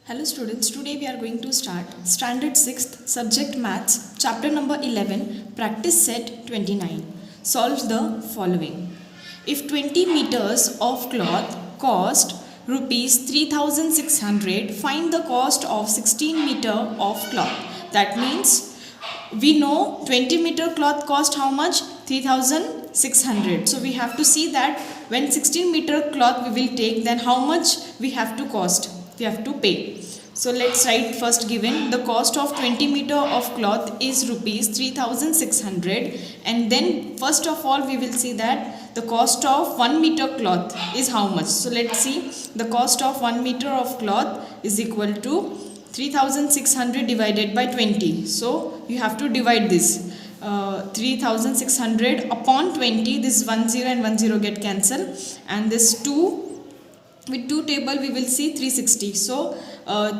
Hello students, today we are going to start Standard 6th Subject Maths, Chapter number 11, Practice Set 29. Solve the following. If 20 meters of cloth cost rupees 3600, find the cost of 16 meter of cloth. That means we know 20 meter cloth cost how much? 3600. So we have to see that when 16 meter cloth we will take, then how much we have to cost? We have to pay. So let's write first given the cost of 20 meter of cloth is rupees 3600, and then first of all we will see that the cost of 1 meter cloth is how much. So let's see, the cost of 1 meter of cloth is equal to 3600 divided by 20. So you have to divide this. 3600 upon 20, this 10 and 10 get cancelled, and this 2 with 2 table we will see 360. So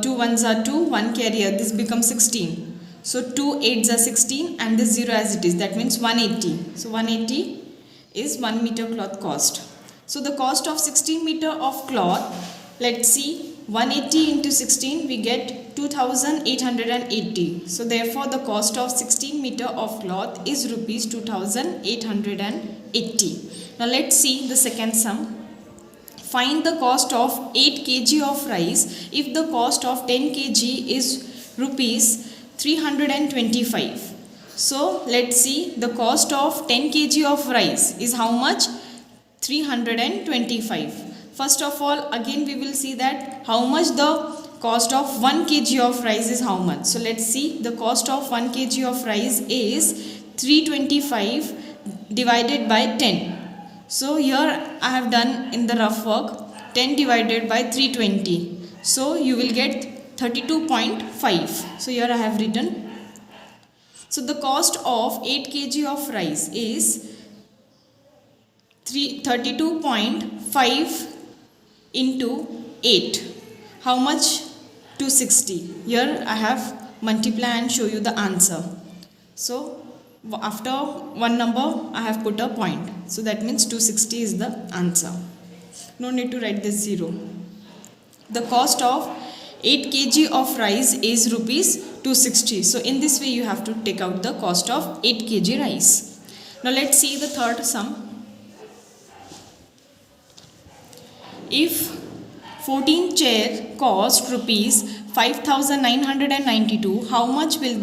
2 ones are 2, 1 carrier, this becomes 16. So 2 8s are 16 and this 0 as it is, that means 180. So 180 is 1 meter cloth cost. So the cost of 16 meter of cloth, let's see, 180 into 16 we get 2880. So therefore the cost of 16 meter of cloth is rupees 2880. Now let's see the second sum. Find the cost of 8 kg of rice if the cost of 10 kg is rupees 325. So let's see, the cost of 10 kg of rice is how much? 325. First of all, again we will see that how much the cost of 1 kg of rice is how much. So let's see, the cost of 1 kg of rice is 325 divided by 10. So here I have done in the rough work 10 divided by 320. So you will get 32.5. So here I have written. So the cost of 8 kg of rice is 32.5 into 8. How much? 260. Here I have multiply and show you the answer. So after one number I have put a point. So that means 260 is the answer. No need to write this 0. The cost of 8 kg of rice is rupees 260. So in this way you have to take out the cost of 8 kg rice. Now let's see the third sum. If 14 chair cost rupees 5992, how much will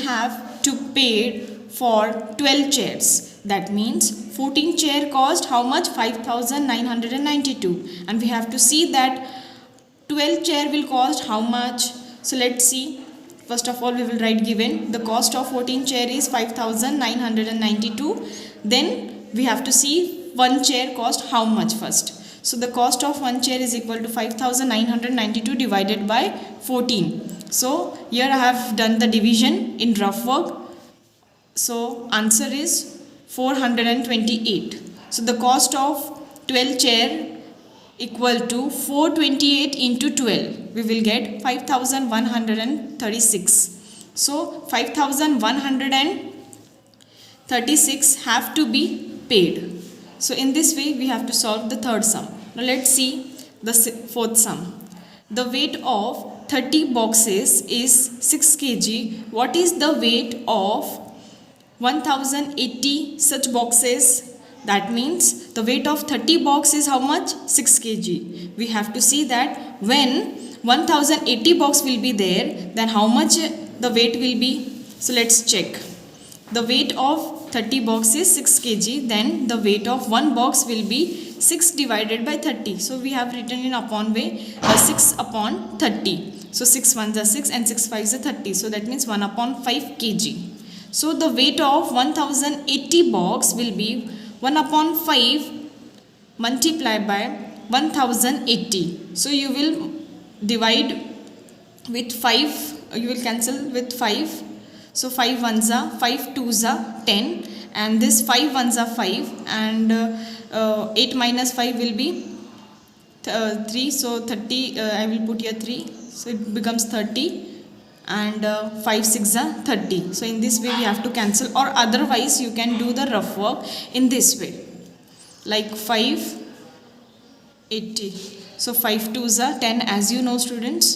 have to pay for 12 chairs? That means 14 chair cost how much? 5992, and we have to see that 12 chair will cost how much. So let's see, first of all we will write given the cost of 14 chair is 5992. Then we have to see 1 chair cost how much first. So the cost of 1 chair is equal to 5992 divided by 14. So here I have done the division in rough work. So answer is 428. So the cost of 12 chair equal to 428 into 12. We will get 5136. So 5136 have to be paid. So in this way we have to solve the third sum. Now let's see the fourth sum. The weight of 30 boxes is 6 kg. What is the weight of 1080 such boxes? That means the weight of 30 boxes is how much? 6 kg. We have to see that when 1080 box will be there, then how much the weight will be. So let's check. The weight of 30 box is 6 kg, then the weight of one box will be 6 divided by 30. So we have written in upon way 6 upon 30. So 6 ones are 6 and 6 5s are 30. So that means 1 upon 5 kg. So the weight of 1080 box will be 1 upon 5 multiplied by 1080. So you will divide with 5, you will cancel with 5. So 5 ones are 5 2s are 10, and this 5 ones are 5, and 8 minus 5 will be 3. So 30, I will put here 3. So it becomes 30. And 5 6 are 30. So in this way we have to cancel, or otherwise you can do the rough work in this way, like 580. So 5 2s are 10, as you know, students.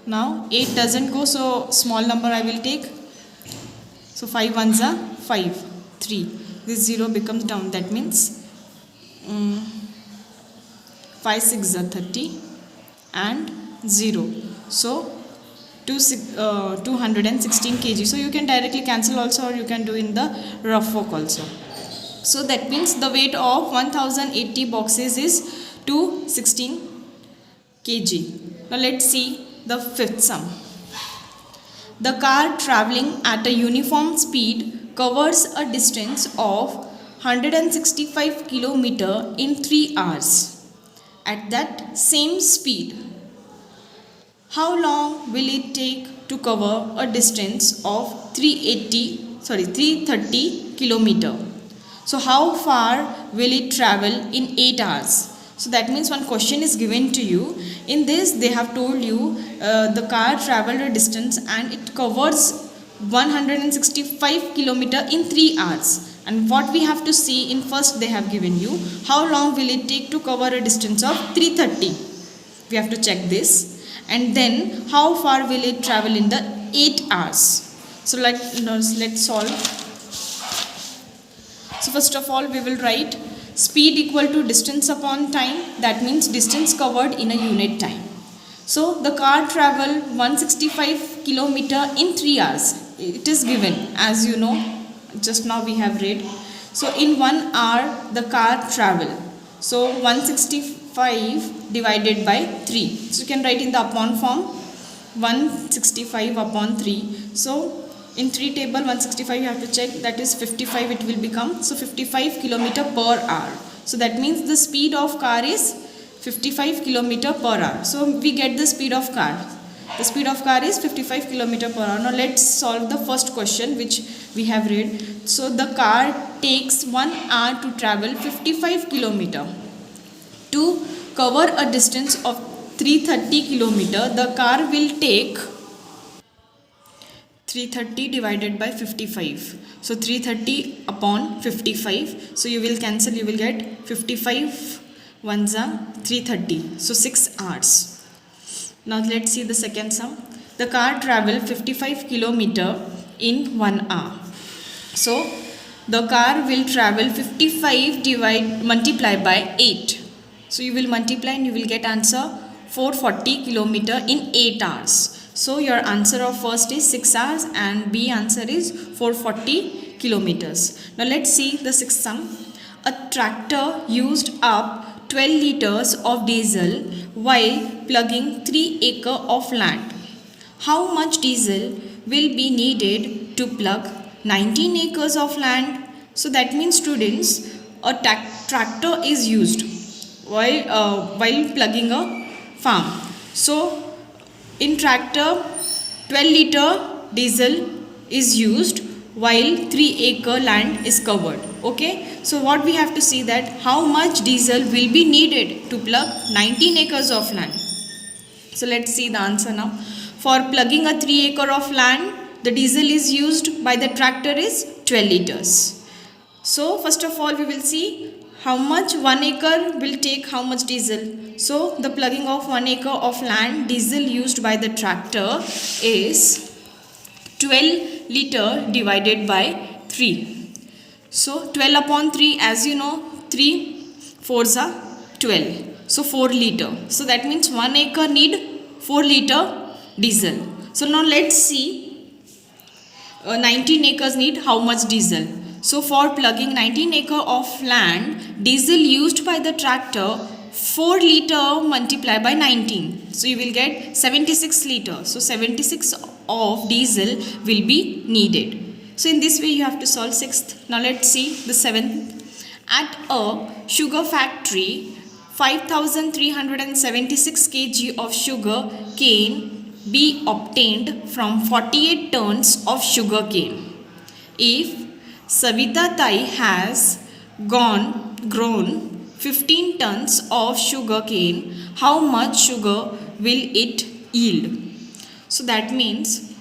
Now 8 doesn't go, so small number I will take. So 5 1s are 5, 3. This 0 becomes down. That means 5 6 are 30 and 0. So 216 kg. So you can directly cancel also, or you can do in the rough work also. So that means the weight of 1080 boxes is 216 kg. Now let's see the fifth sum. The car traveling at a uniform speed covers a distance of 165 km in 3 hours. At that same speed, how long will it take to cover a distance of 330 km? So how far will it travel in 8 hours? So that means one question is given to you. In this they have told you the car traveled a distance and it covers 165 km in 3 hours. And what we have to see, in first they have given you how long will it take to cover a distance of 330. We have to check this. And then how far will it travel in the 8 hours. So let's solve. So first of all we will write speed equal to distance upon time. That means distance covered in a unit time. So the car traveled 165 km in 3 hours. It is given, as you know, just now we have read. So in 1 hour the car travel. So 165 divided by 3. So you can write in the upon form 165 upon 3. So in 3 table 165 you have to check, that is 55 it will become. So 55 km per hour. So that means the speed of car is 55 km per hour. So we get the speed of car. The speed of car is 55 km per hour. Now let's solve the first question which we have read. So the car takes 1 hour to travel 55 km. To cover a distance of 330 km, the car will take 330 divided by 55. So 330 upon 55. So you will cancel, you will get 55 ones are 330. So 6 hours. Now let's see the second sum. The car travel 55 km in 1 hour. So the car will travel 55 multiply by 8. So you will multiply and you will get answer 440 km in 8 hours. So your answer of first is 6 hours and B answer is 440 kilometers. Now let's see the sixth sum. A tractor used up 12 liters of diesel while plugging 3 acres of land. How much diesel will be needed to plug 19 acres of land? So that means, students, a tractor is used while plugging a farm. So in tractor 12 liter diesel is used while 3 acre land is covered. Okay, so what we have to see, that how much diesel will be needed to plug 19 acres of land. So let's see the answer now. For plugging a 3 acre of land, the diesel is used by the tractor is 12 liters. So first of all we will see how much 1 acre will take how much diesel. So the plugging of 1 acre of land, diesel used by the tractor is 12 liter divided by 3. So 12 upon 3, as you know, 3 4s are 12. So 4 liter. So that means 1 acre need 4 liter diesel. So now let's see 19 acres need how much diesel. So for plugging 19 acre of land, diesel used by the tractor 4 liter multiplied by 19. So you will get 76 liter. So 76 of diesel will be needed. So in this way you have to solve sixth. Now let's see the seventh. At a sugar factory, 5,376 kg of sugar cane be obtained from 48 tons of sugar cane. If Savita Tai has grown 15 tons of sugar cane, how much sugar will it yield? So that means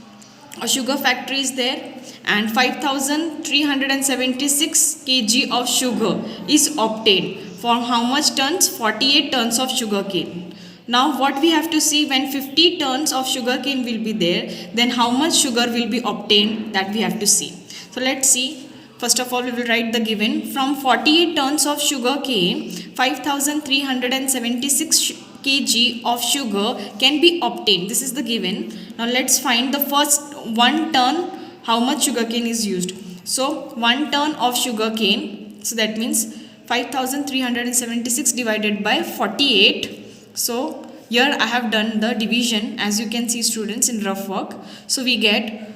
a sugar factory is there and 5,376 kg of sugar is obtained. For how much tons? 48 tons of sugar cane. Now what we have to see, when 50 tons of sugarcane will be there, then how much sugar will be obtained, that we have to see. So let's see. First of all, we will write the given. From 48 tons of sugarcane, 5376 kg of sugar can be obtained. This is the given. Now let's find the first 1 ton, how much sugarcane is used. So 1 ton of sugarcane, so that means 5376 divided by 48. So here I have done the division, as you can see students, in rough work. So we get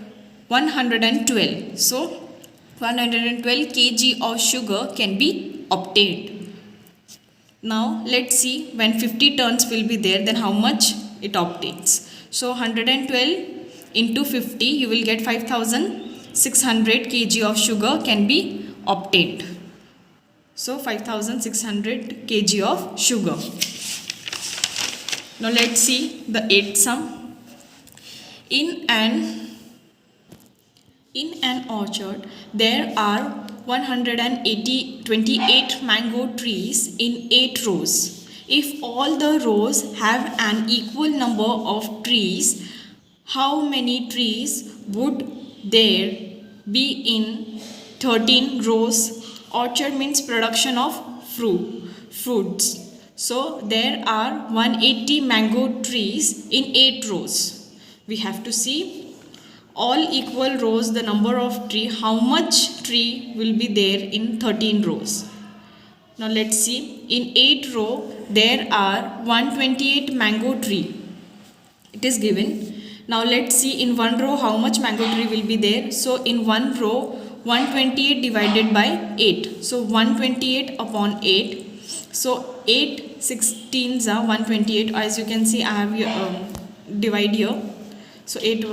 112. So 112 kg of sugar can be obtained. Now let's see, when 50 tons will be there, then how much it obtains. So 112 into 50, you will get 5600 kg of sugar can be obtained. So 5600 kg of sugar. Now let's see the 8th sum. In an orchard, there are 28 mango trees in 8 rows. If all the rows have an equal number of trees, how many trees would there be in 13 rows? Orchard means production of fruits. So there are 180 mango trees in 8 rows. We have to see all equal rows, the number of tree, how much tree will be there in 13 rows. Now let's see, in 8 row there are 128 mango tree. It is given. Now let's see in 1 row how much mango tree will be there. So in 1 row, 128 divided by 8. So 128 upon 8. So 8 16s are 128. As you can see, I have divide here. So 8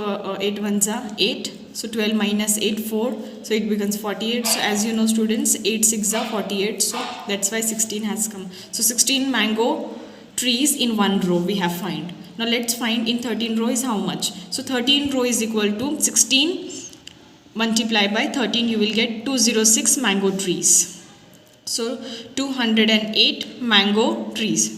ones are 8. So 12 minus 8, 4. So it becomes 48. So as you know students, 8 6 are 48. So that's why 16 has come. So 16 mango trees in 1 row we have find. Now let's find in 13 row is how much. So 13 row is equal to 16 multiplied by 13, you will get 206 mango trees. So 208 mango trees.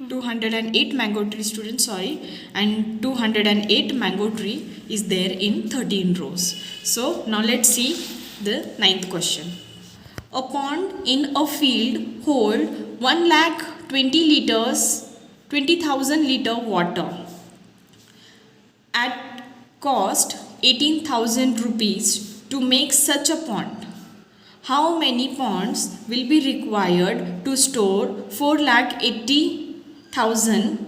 208 mango tree students, sorry, and 208 mango tree is there in 13 rows. So now let's see the 9th question. A pond in a field hold 20,000 liter water. At cost 18,000 rupees to make such a pond. How many ponds will be required to store 4,80,000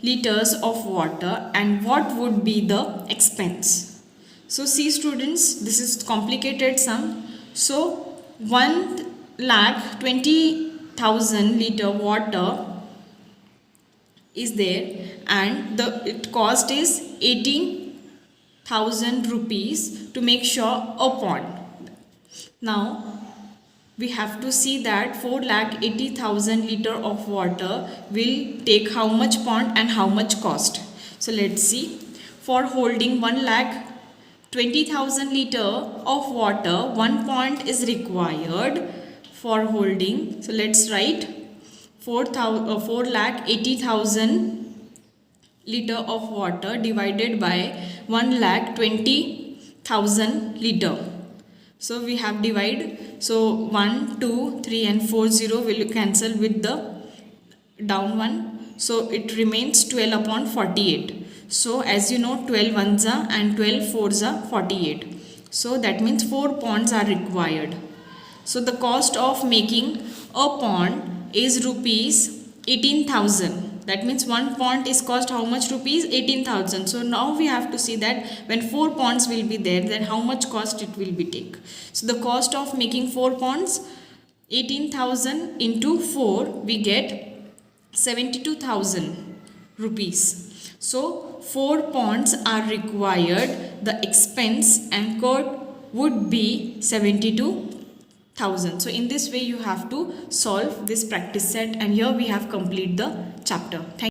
liters of water, and what would be the expense? So see students, this is complicated sum. So 1,20,000 liter water is there, and the cost is 18,000 rupees to make sure a pond. Now we have to see that 4,80,000 liter of water will take how much pond and how much cost. So let's see. For holding 1,20,000 liter of water, 1 pond is required for holding. So let's write 4,80,000 liter of water divided by 1,20,000 liter. So we have divide. So 1, 2, 3 and 4 0 will cancel with the down one. So it remains 12 upon 48. So as you know, 12 ones are and 12 fours are 48. So that means 4 ponds are required. So the cost of making a pond is rupees 18,000. That means 1 pond is cost how much rupees? 18,000. So now we have to see that when 4 ponds will be there, then how much cost it will be take. So the cost of making 4 ponds, 18,000 into 4, we get 72,000 rupees. So 4 ponds are required. The expense and cost would be 72,000. So in this way you have to solve this practice set, and here we have complete the chapter. Thank you.